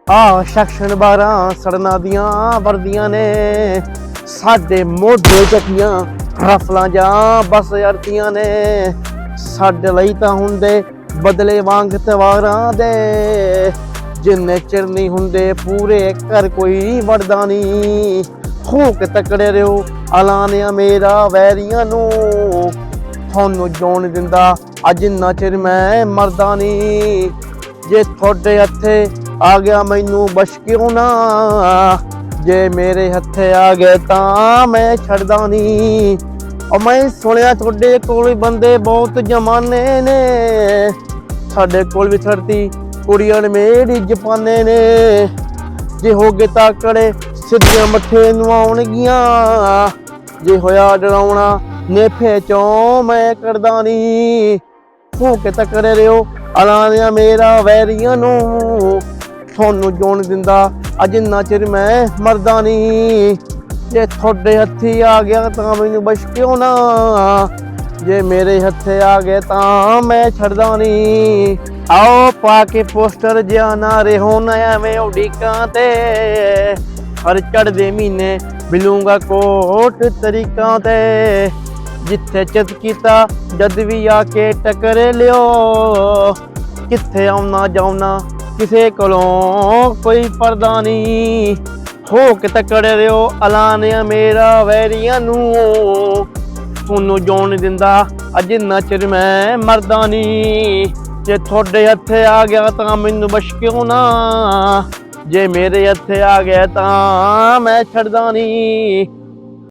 ਆ ਸੈਕਸ਼ਨ 12 ਸੜਨਾ ਦੀਆਂ ਵਰਦੀਆਂ ਨੇ ਸਾਡੇ ਮੋਢੇ ਚੱਕੀਆਂ ਰਫਲਾਂ ਜਾਂ ਬਸ ਯਾਰਤੀਆਂ ਨੇ ਸਾਡੇ ਲਈ ਤਾਂ ਹੁੰਦੇ ਬਦਲੇ ਵਾਂਗ ਤਵਾਰਾਂ ਦੇ ਜਿੰਨੇ ਚਿਰ ਨਹੀਂ ਹੁੰਦੇ ਪੂਰੇ ਘਰ ਕੋਈ ਵੜਦਾ ਨਹੀਂ ਹੋ ਕੇ ਤਕੜੇ ਰਿਓ ਐਲਾਨਿਆ ਮੇਰਾ ਵੈਰੀਆਂ ਨੂੰ ਤੁਹਾਨੂੰ ਜੋਣ ਦਿੰਦਾ ਅੱਜ ਜਿੰਨਾ ਚਿਰ ਮੈਂ ਮਰਦਾ ਨਹੀਂ ਜੇ ਤੁਹਾਡੇ ਹੱਥੇ ਆ ਗਿਆ ਮੈਨੂੰ ਬਸ਼ ਕਿਉਂ ਨਾ ਜੇ ਮੇਰੇ ਹੱਥੇ ਆ ਗਏ ਤਾਂ ਮੈਂ ਛੱਡਦਾ ਨਹੀਂ ਉਹ ਮੈਂ ਸੁਣਿਆ ਤੁਹਾਡੇ ਕੋਲ ਬੰਦੇ ਬਹੁਤ ਜਮਾਨੇ ਨੇ ਸਾਡੇ ਕੋਲ ਵੀ ਛੜਤੀ ਕੁੜੀਆਂ ਨੇ ਮੇਰੀ ਜਪਾਨੇ ਨੇ ਜੇ ਹੋ ਗਏ ਤਾਂ ਕੜੇ ਸਿੱਧੀਆਂ ਮੱਠੇ ਨਵਾਉਣਗੀਆਂ ਜੇ ਹੋਇਆ ਡਰਾਉਣਾ ਨੇਫੇ ਚੋਂ ਮੈਂ ਕਰਦਾ ਨਹੀਂ ਹੋ ਕੇ ਤਕੜੇ ਰਿਓ ਐਲਾਨਿਆ ਮੇਰਾ ਵੈਰੀਆਂ ਨੂੰ ਤੁਹਾਨੂੰ ਜੋਣ ਦਿੰਦਾ ਅੱਜ ਇੰਨਾ ਚਿਰ ਮੈਂ ਮਰਦਾ ਨਹੀਂ ਜੇ ਤੁਹਾਡੇ ਹੱਥੀ ਆ ਗਿਆ ਤਾਂ ਮੈਨੂੰ ਬਸ਼ ਕਿਉਂ ਨਾ ਜੇ ਮੇਰੇ ਹੱਥੇ ਆ ਗਏ ਤਾਂ ਮੈਂ ਛੱਡਦਾ ਨਹੀਂ ਆਓ ਪਾ ਕੇ ਪੋਸਟਰ ਜਿਹਾ ਨਾ ਰਹੋ ਨਾ ਐਵੇਂ ਉਡੀਕਾਂ ਤੇ ਹਰ ਚੜ੍ਹਦੇ ਮਹੀਨੇ ਮਿਲੂੰਗਾ ਕੋਟ ਤਰੀਕਾਂ ਤੇ ਜਿੱਥੇ ਚਿੱਤ ਕੀਤਾ ਜਦ ਵੀ ਆ ਕੇ ਟਕਰੇ ਲਿਓ ਕਿੱਥੇ ਆਉਣਾ ਜਾਉਣਾ ਕਿਸੇ ਕੋਲੋਂ ਕੋਈ ਪਰਦਾ ਨਹੀਂ ਹੋ ਕੇ ਤਕੜੇ ਰਿਓ ਐਲਾਨਿਆ ਮੇਰਾ ਵੈਰੀਆਂ ਨੂੰ ਤੁਹਾਨੂੰ ਜੋਣ ਦਿੰਦਾ ਅੱਜ ਇੰਨਾ ਚਿਰ ਮੈਂ ਮਰਦਾ ਨਹੀਂ ਜੇ ਤੁਹਾਡੇ ਹੱਥੇ ਆ ਗਿਆ ਤਾਂ ਮੈਨੂੰ ਬਸ਼ ਕਿਉਂ ਨਾ ਜੇ ਮੇਰੇ ਹੱਥੇ ਆ ਗਿਆ ਤਾਂ ਮੈਂ ਛੱਡਦਾ ਨਹੀਂ